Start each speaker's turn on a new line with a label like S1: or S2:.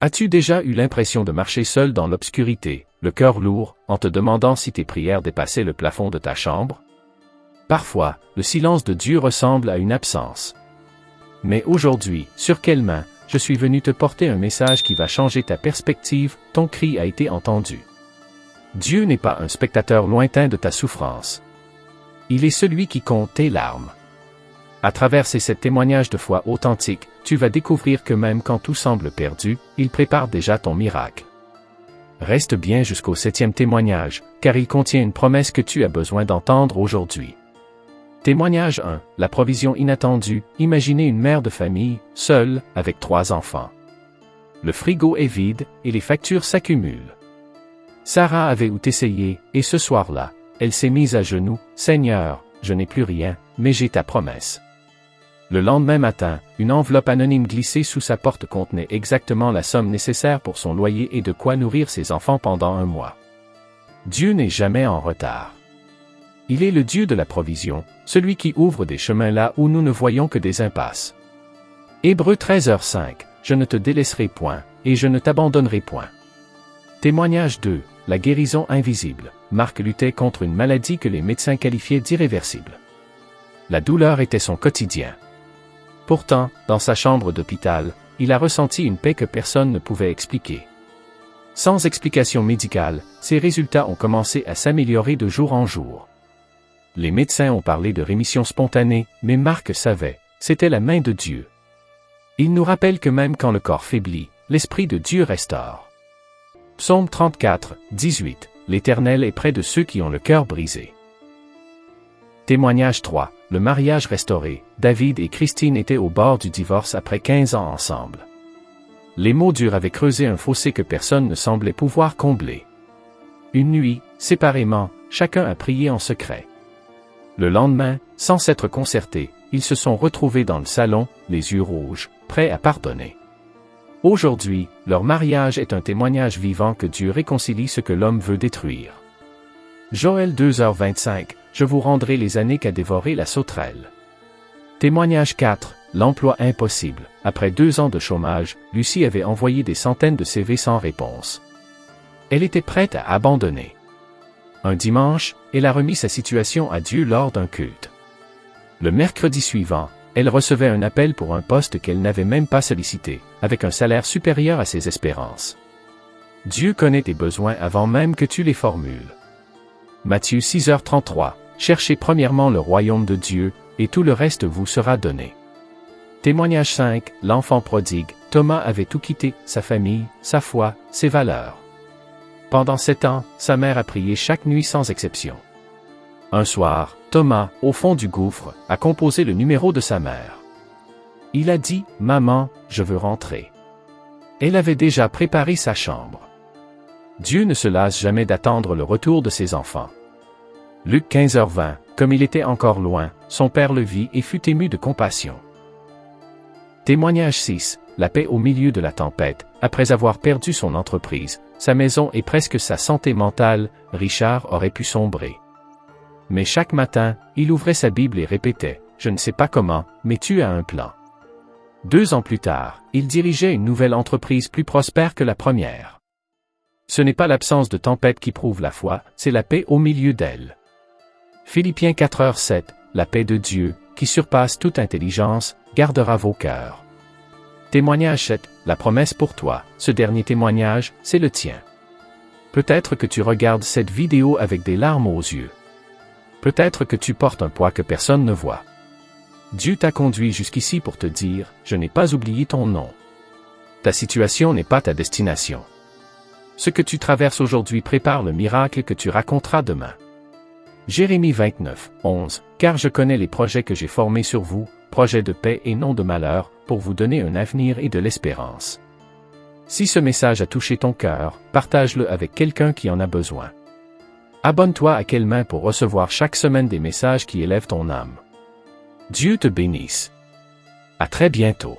S1: As-tu déjà eu l'impression de marcher seul dans l'obscurité, le cœur lourd, en te demandant si tes prières dépassaient le plafond de ta chambre? Parfois, le silence de Dieu ressemble à une absence. Mais aujourd'hui, sur quelle main, je suis venu te porter un message qui va changer ta perspective, ton cri a été entendu. Dieu n'est pas un spectateur lointain de ta souffrance. Il est celui qui compte tes larmes. À travers ces 7 témoignages de foi authentiques, tu vas découvrir que même quand tout semble perdu, il prépare déjà ton miracle. Reste bien jusqu'au 7e témoignage, car il contient une promesse que tu as besoin d'entendre aujourd'hui. Témoignage 1. La provision inattendue. Imaginez une mère de famille, seule, avec 3 enfants. Le frigo est vide, et les factures s'accumulent. Sarah avait tout essayé, et ce soir-là, elle s'est mise à genoux. « Seigneur, je n'ai plus rien, mais j'ai ta promesse. » Le lendemain matin, une enveloppe anonyme glissée sous sa porte contenait exactement la somme nécessaire pour son loyer et de quoi nourrir ses enfants pendant 1 mois. Dieu n'est jamais en retard. Il est le Dieu de la provision, celui qui ouvre des chemins là où nous ne voyons que des impasses. Hébreux 13h5, je ne te délaisserai point, et je ne t'abandonnerai point. Témoignage 2, la guérison invisible. Marc luttait contre une maladie que les médecins qualifiaient d'irréversible. La douleur était son quotidien. Pourtant, dans sa chambre d'hôpital, il a ressenti une paix que personne ne pouvait expliquer. Sans explication médicale, ses résultats ont commencé à s'améliorer de jour en jour. Les médecins ont parlé de rémission spontanée, mais Marc savait, c'était la main de Dieu. Il nous rappelle que même quand le corps faiblit, l'Esprit de Dieu restaure. Psaume 34, 18. L'Éternel est près de ceux qui ont le cœur brisé. Témoignage 3. Le mariage restauré. David et Christine étaient au bord du divorce après 15 ans ensemble. Les mots durs avaient creusé un fossé que personne ne semblait pouvoir combler. Une nuit, séparément, chacun a prié en secret. Le lendemain, sans s'être concertés, ils se sont retrouvés dans le salon, les yeux rouges, prêts à pardonner. Aujourd'hui, leur mariage est un témoignage vivant que Dieu réconcilie ce que l'homme veut détruire. Joël 2h25, je vous rendrai les années qu'a dévoré la sauterelle. Témoignage 4, l'emploi impossible. Après 2 ans de chômage, Lucie avait envoyé des centaines de CV sans réponse. Elle était prête à abandonner. Un dimanche, elle a remis sa situation à Dieu lors d'un culte. Le mercredi suivant, elle recevait un appel pour un poste qu'elle n'avait même pas sollicité, avec un salaire supérieur à ses espérances. Dieu connaît tes besoins avant même que tu les formules. Matthieu 6h33, cherchez premièrement le royaume de Dieu, et tout le reste vous sera donné. Témoignage 5, l'enfant prodigue. Thomas avait tout quitté, sa famille, sa foi, ses valeurs. Pendant 7 ans, sa mère a prié chaque nuit sans exception. Un soir, Thomas, au fond du gouffre, a composé le numéro de sa mère. Il a dit, « Maman, je veux rentrer. » Elle avait déjà préparé sa chambre. Dieu ne se lasse jamais d'attendre le retour de ses enfants. Luc 15h20, comme il était encore loin, son père le vit et fut ému de compassion. Témoignage 6, la paix au milieu de la tempête. Après avoir perdu son entreprise, sa maison et presque sa santé mentale, Richard aurait pu sombrer. Mais chaque matin, il ouvrait sa Bible et répétait, « Je ne sais pas comment, mais tu as un plan. » 2 ans plus tard, il dirigeait une nouvelle entreprise plus prospère que la première. Ce n'est pas l'absence de tempête qui prouve la foi, c'est la paix au milieu d'elle. Philippiens 4h7, la paix de Dieu, qui surpasse toute intelligence, gardera vos cœurs. Témoignage 7, la promesse pour toi, ce dernier témoignage, c'est le tien. Peut-être que tu regardes cette vidéo avec des larmes aux yeux. Peut-être que tu portes un poids que personne ne voit. Dieu t'a conduit jusqu'ici pour te dire, je n'ai pas oublié ton nom. Ta situation n'est pas ta destination. Ce que tu traverses aujourd'hui prépare le miracle que tu raconteras demain. Jérémie 29, 11, car je connais les projets que j'ai formés sur vous, projets de paix et non de malheur, pour vous donner un avenir et de l'espérance. Si ce message a touché ton cœur, partage-le avec quelqu'un qui en a besoin. Abonne-toi à Quelle Main pour recevoir chaque semaine des messages qui élèvent ton âme. Dieu te bénisse. À très bientôt.